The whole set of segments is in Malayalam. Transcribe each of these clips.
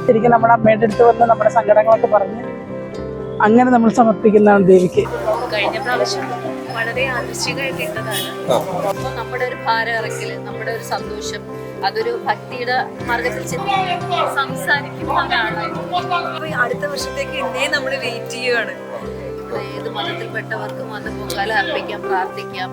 ശരിക്കും നമ്മുടെ അമ്മയുടെ അടുത്ത് വന്ന് നമ്മുടെ സങ്കടങ്ങളൊക്കെ പറഞ്ഞ് അങ്ങനെ നമ്മൾ സമർപ്പിക്കുന്നതാണ് ദേവിക്ക്. കഴിഞ്ഞ പ്രാവശ്യം വളരെ ആകർഷികമായിട്ട് ഇട്ടതാണ്. അപ്പൊ നമ്മുടെ ഒരു ഭാരം ഇറക്കല്, നമ്മുടെ ഒരു സന്തോഷം, അതൊരു ഭക്തിയുടെ മാർഗത്തിൽ സംസാരിക്കുന്ന ഒരാളായിരുന്നു. അടുത്ത വർഷത്തേക്ക് ഇന്നേ നമ്മൾ വെയിറ്റ് ചെയ്യുകയാണ്. ഏത് മതത്തിൽപ്പെട്ടവർക്കും വന്ന് പൊങ്കാല അർപ്പിക്കാം, പ്രാർത്ഥിക്കാം.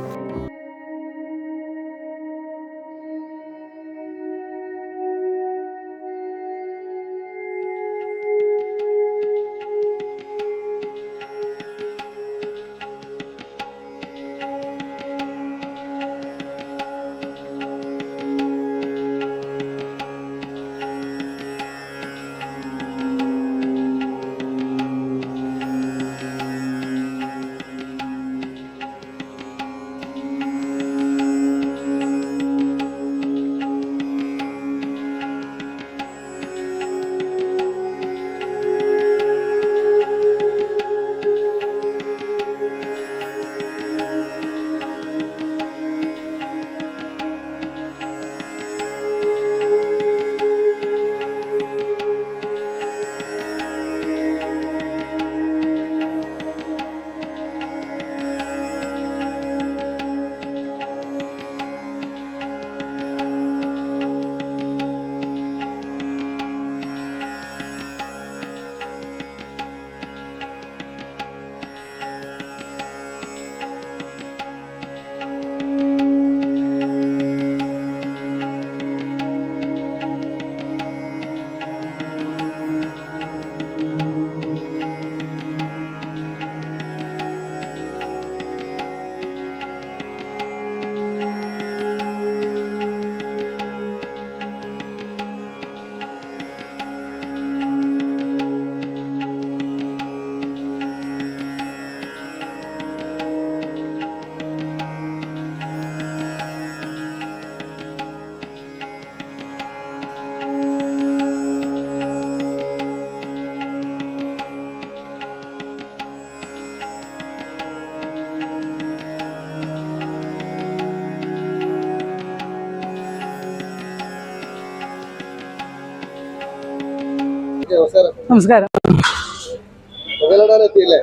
നമസ്കാരം.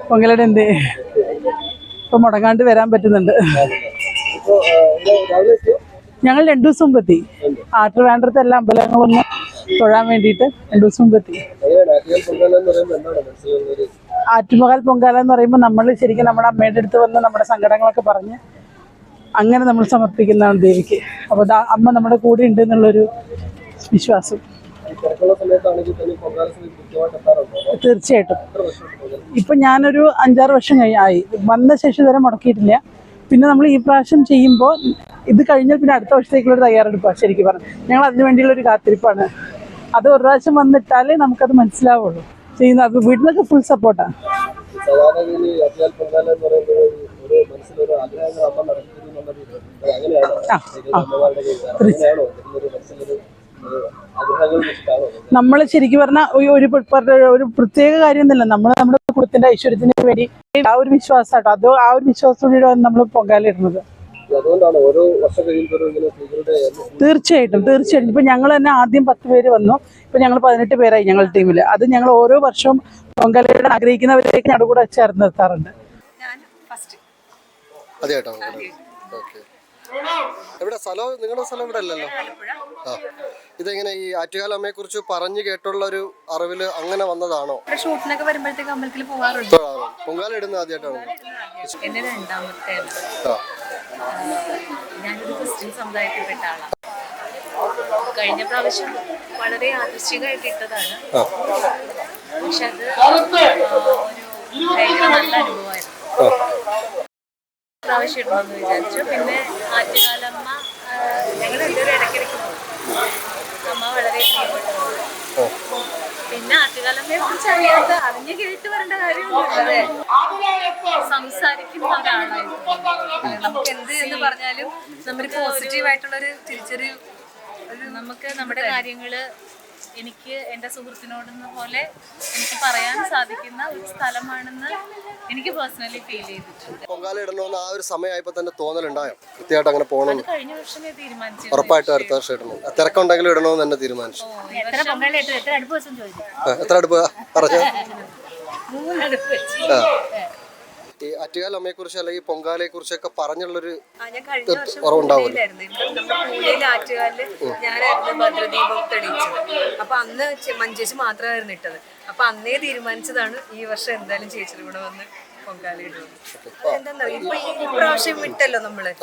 പൊങ്കലട എന്തേ ഇപ്പൊ മുടങ്ങാണ്ട് വരാൻ പറ്റുന്നുണ്ട്. ഞങ്ങൾ 2 ദിവസം മുമ്പ് എത്തി. ആറ്റുവേണ്ടത്തെ എല്ലാ അമ്പലങ്ങളൊന്നും തൊഴാൻ വേണ്ടിയിട്ട് 2 ദിവസം മുമ്പ് എത്തി. ആറ്റുമകാൽ പൊങ്കാല എന്ന് പറയുമ്പോൾ നമ്മൾ ശരിക്കും നമ്മുടെ അമ്മയുടെ അടുത്ത് വന്ന് നമ്മുടെ സങ്കടങ്ങളൊക്കെ പറഞ്ഞ് അങ്ങനെ നമ്മൾ സമർപ്പിക്കുന്നതാണ് ദേവിക്ക്. അപ്പോൾ അമ്മ നമ്മുടെ കൂടെ ഉണ്ട് എന്നുള്ളൊരു വിശ്വാസം. തീർച്ചയായിട്ടും. ഇപ്പൊ ഞാനൊരു 5-6 വർഷം ആയി വന്ന ശേഷം ഇതുവരെ മുടക്കിയിട്ടില്ല. പിന്നെ നമ്മൾ ഈ പ്രാവശ്യം ചെയ്യുമ്പോൾ ഇത് കഴിഞ്ഞാൽ പിന്നെ അടുത്ത വർഷത്തേക്കുള്ളൊരു തയ്യാറെടുപ്പാണ്. ശരിക്കും പറഞ്ഞു ഞങ്ങൾ അതിനു വേണ്ടിയുള്ളൊരു കാത്തിരിപ്പാണ്. അത് ഒരു പ്രാവശ്യം വന്നിട്ടാലേ നമുക്കത് മനസ്സിലാവുള്ളൂ ചെയ്യുന്നത്. അത് വീട്ടിൽ നിന്നൊക്കെ ഫുൾ സപ്പോർട്ടാണ്. നമ്മൾ ശരിക്കും പറഞ്ഞാൽ ഒരു പ്രത്യേക കാര്യമൊന്നുമില്ല. നമ്മൾ നമ്മുടെ കുടുംബത്തിന്റെ ഐശ്വര്യത്തിന് വേണ്ടി ആ ഒരു വിശ്വാസമാട്ടോ, അത് ആ ഒരു വിശ്വാസത്തോടെയാണ് നമ്മൾ പൊങ്കാല ഇടുന്നത്. തീർച്ചയായിട്ടും. ഇപ്പൊ ഞങ്ങൾ തന്നെ ആദ്യം 10 പേര് വന്നു. ഇപ്പൊ ഞങ്ങൾ 18 പേരായി ഞങ്ങളുടെ ടീമിൽ. അത് ഞങ്ങൾ ഓരോ വർഷവും പൊങ്കാലയുടെ ആഗ്രഹിക്കുന്നവരേക്ക് ഞങ്ങളുടെ കൂടെ ചേർന്ന് നിർത്താറുണ്ട്. എവിടെ സ്ഥലം? നിങ്ങളുടെ സ്ഥലം ഇവിടെ അല്ലല്ലോ. ഇതെങ്ങനെ ഈ ആറ്റുകാൽ അമ്മയെ കുറിച്ച് പറഞ്ഞു കേട്ടുള്ള ഒരു അറിവില് അങ്ങനെ വന്നതാണോ? ഷൂട്ടിനൊക്കെ വരുമ്പോഴത്തേക്ക് അമ്പലത്തിൽ പോകാറുണ്ട്. പൊങ്കാല ഇടുന്ന ആദ്യമായിട്ടാണ്? എന്റെ രണ്ടാമത്തെ. ഞാനൊരു ക്രിസ്ത്യൻ സമുദായത്തിൽപ്പെട്ട ആളാണ്. കഴിഞ്ഞ പ്രാവശ്യം വളരെ ആകർഷികമായിട്ട് ഇട്ടതാണ്. പക്ഷെ അത് ഒരു ഭയങ്കര നല്ല അനുഭവമായിരുന്നു. പ്രാവശ്യം ഇടണമെന്ന് വിചാരിച്ചു. പിന്നെ ആറ്റുകാലമ്മ ഞങ്ങൾ എല്ലാവരും ഇടയ്ക്കിടയ്ക്ക് പോകും. അമ്മ വളരെ പ്രിയപ്പെട്ടു. പിന്നെ ആറ്റുകാലമ്മയെ കുറിച്ച് അറിഞ്ഞു കേട്ട് വരേണ്ട കാര്യമൊന്നുമില്ല. സംസാരിക്കുന്ന ഒരാളായിരുന്നു. നമുക്ക് എന്ത് എന്ന് പറഞ്ഞാലും നമ്മുടെ പോസിറ്റീവായിട്ടുള്ളൊരു തിരിച്ചറിവ്, നമുക്ക് നമ്മുടെ കാര്യങ്ങള് എനിക്ക് എൻ്റെ സുഹൃത്തിനോടെന്ന പോലെ എനിക്ക് പറയാൻ സാധിക്കുന്ന ഒരു സ്ഥലമാണെന്ന് എനിക്ക് പേഴ്സണലി ഫീൽ ചെയ്തിട്ടുണ്ട്. പൊങ്കാല ഇടണമെന്ന് ആ ഒരു സമയമായപ്പോൾ തന്നെ തോന്നലുണ്ടായോ കൃത്യമായിട്ട് അങ്ങനെ പോകണം? കഴിഞ്ഞ വർഷമേ തീരുമാനിച്ചു. ഉറപ്പായിട്ടും അടുത്ത വർഷം ഇടണം. തിരക്കുണ്ടെങ്കിലും ഇടണമെന്ന് തന്നെ തീരുമാനിച്ചു. എത്ര അടുപ്പ് ദിവസം ചോദിച്ചു? എത്ര അടുപ്പ് പറഞ്ഞു? 3 അടുപ്പ് വെച്ച്. ഈ ആറ്റുകാൽ അമ്മയെ കുറിച്ച് അല്ലെങ്കിൽ പൊങ്കാലയെ കുറിച്ചൊക്കെ പറഞ്ഞുള്ളൊരു ഞാൻ കഴിഞ്ഞ വർഷം കുറവുണ്ടാവുമല്ലോ. പൂനെയിലായിരുന്നു. ഇവിടെ നമ്മുടെ പൂനെയിലെ ആറ്റുകാലില് ഞാനായിരുന്നു ഭദ്രദീപം തെളിയിച്ചത്. അപ്പൊ അന്ന് മഞ്ചേച്ചി മാത്രമായിരുന്നു ഇട്ടത്. അപ്പൊ അന്നേ തീരുമാനിച്ചതാണ് ഈ വർഷം എന്തായാലും ചേച്ചിയുടെ കൂടെ വന്ന് പൊങ്കാല ഇടുന്നത്. എന്താ ഇപ്പൊ ഇപ്രാവശ്യം വിട്ടല്ലോ നമ്മള്.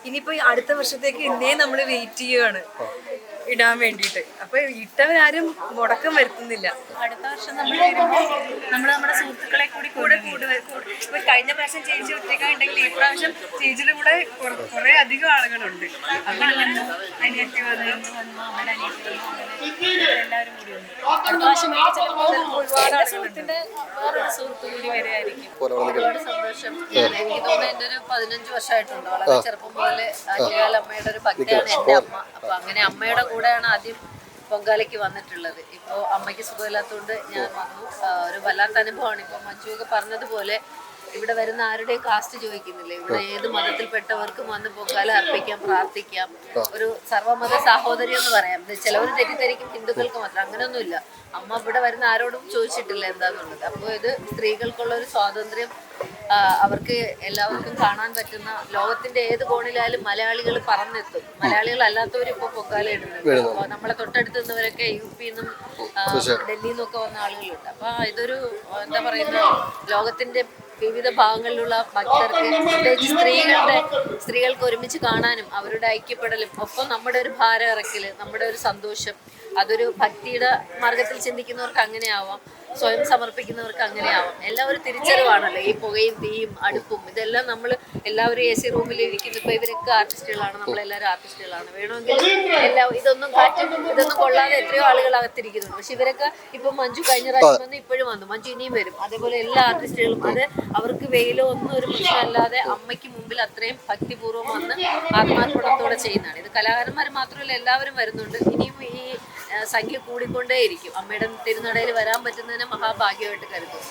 ഇനിയിപ്പോ അടുത്ത വർഷത്തേക്ക് ഇന്നേ നമ്മള് വെയിറ്റ് ചെയ്യുകയാണ് ഇടാൻ വേണ്ടിയിട്ട്. അപ്പൊ ഇട്ടവരാരും മുടക്കം വരുത്തുന്നില്ല. അടുത്ത വർഷം നമ്മൾ വരുമ്പോൾ നമ്മൾ നമ്മുടെ സുഹൃത്തുക്കളെ കൂടെ ഇപ്പൊ കഴിഞ്ഞ പ്രാവശ്യം ചേച്ചി ഒറ്റയ്ക്കുണ്ടെങ്കിൽ ഈ പ്രാവശ്യം ചേച്ചിയുടെ കൂടെ കുറെ അധികം ആളുകളുണ്ട്. അങ്ങനെ വന്നു, അനിയത്തി വന്നു, നമ്മുടെ അനിയത്തി വന്നു, അങ്ങനെ എല്ലാവരും കൂടി വന്നു. അടുത്ത പ്രാവശ്യം ഒരുപാട് സുഹൃത്തിന്റെ വേറൊരു സുഹൃത്തു കൂടി വരെയായിരിക്കും. ഒരുപാട് സന്തോഷം. എനിക്ക് തോന്നുന്നു എൻ്റെ ഒരു 15 വർഷമായിട്ടുണ്ട്. വളരെ ചെറുപ്പം മുതല് ആറ്റുകാൽ അമ്മയുടെ ഒരു ഭക്തിയാണ് എൻ്റെ അമ്മ. അപ്പൊ അങ്ങനെ അമ്മയുടെ കൂടെയാണ് ആദ്യം പൊങ്കാലയ്ക്ക് വന്നിട്ടുള്ളത്. ഇപ്പോൾ അമ്മയ്ക്ക് സുഖമില്ലാത്തതുകൊണ്ട് ഞാൻ വന്നു. ഒരു വല്ലാത്ത അനുഭവമാണ്. ഇപ്പൊ മഞ്ജുവൊക്കെ പറഞ്ഞതുപോലെ ഇവിടെ വരുന്ന ആരുടെയും കാസ്റ്റ് ചോദിക്കുന്നില്ല. ഇവിടെ ഏത് മതത്തിൽപ്പെട്ടവർക്കും വന്ന് പൊങ്കാല അർപ്പിക്കാം, പ്രാർത്ഥിക്കാം. ഒരു സർവ്വമത സാഹോദര്യം എന്ന് പറയാം. ചിലവർ തെറ്റിദ്ധരിക്കും ഹിന്ദുക്കൾക്ക് മാത്രം. അങ്ങനെയൊന്നുമില്ല. അമ്മ ഇവിടെ വരുന്ന ആരോടും ചോദിച്ചിട്ടില്ല എന്താന്നുള്ളത്. അപ്പോൾ ഇത് സ്ത്രീകൾക്കുള്ള ഒരു സ്വാതന്ത്ര്യം അവർക്ക് എല്ലാവർക്കും കാണാൻ പറ്റുന്ന, ലോകത്തിന്റെ ഏത് കോണിലായാലും മലയാളികൾ പറന്നെത്തും. മലയാളികൾ അല്ലാത്തവർ ഇപ്പോൾ പൊങ്കാല ഇടുന്നുണ്ട്. അപ്പോൾ നമ്മളെ തൊട്ടടുത്ത് നിന്നവരൊക്കെ UP നിന്നും ഡൽഹിയിൽ നിന്നൊക്കെ വന്ന ആളുകളുണ്ട്. അപ്പൊ ഇതൊരു എന്താ പറയുന്ന ലോകത്തിന്റെ വിവിധ ഭാഗങ്ങളിലുള്ള ഭക്തർക്ക്, പ്രത്യേകിച്ച് സ്ത്രീകൾക്ക് ഒരുമിച്ച് കാണാനും അവരുടെ ഐക്യപ്പെടലും, ഒപ്പം നമ്മുടെ ഒരു ഭാരം ഇറക്കല്, നമ്മുടെ ഒരു സന്തോഷം, അതൊരു ഭക്തിയുടെ മാർഗത്തിൽ ചിന്തിക്കുന്നവർക്ക് അങ്ങനെ ആവാം, സ്വയം സമർപ്പിക്കുന്നവർക്ക് അങ്ങനെ ആവാം. എല്ലാം ഒരു തിരിച്ചറിവാണല്ലോ. ഈ പുകയും തീയും അടുപ്പും ഇതെല്ലാം നമ്മൾ എല്ലാവരും AC റൂമിൽ ഇരിക്കുന്നു. ഇപ്പൊ ഇവരൊക്കെ ആർട്ടിസ്റ്റുകളാണ്, നമ്മളെല്ലാവരും ആർട്ടിസ്റ്റുകളാണ്. വേണമെങ്കിൽ എല്ലാം ഇതൊന്നും കൊള്ളാതെ എത്രയോ ആളുകൾ അകത്തിരിക്കുന്നുണ്ട്. പക്ഷെ ഇവരൊക്കെ ഇപ്പൊ മഞ്ജു കഴിഞ്ഞ പ്രാവശ്യം വന്ന് ഇപ്പോഴും വന്നു, മഞ്ജു ഇനിയും വരും. അതേപോലെ എല്ലാ ആർട്ടിസ്റ്റുകളും അത് അവർക്ക് വെയിലോ ഒന്നും ഒരു പ്രശ്നമല്ലാതെ അമ്മയ്ക്ക് മുമ്പിൽ അത്രയും ഭക്തിപൂർവ്വം വന്ന് ആത്മാർപ്പണത്തോടെ ചെയ്യുന്നതാണ്. ഇത് കലാകാരന്മാർ മാത്രമല്ല, എല്ലാവരും വരുന്നുണ്ട്. ഇനിയും ഈ സംഖ്യ കൂടിക്കൊണ്ടേയിരിക്കും. അമ്മയുടെ തിരുനടയിൽ വരാൻ പറ്റുന്നതിന് മഹാഭാഗ്യമായിട്ട് കരുതുന്നു.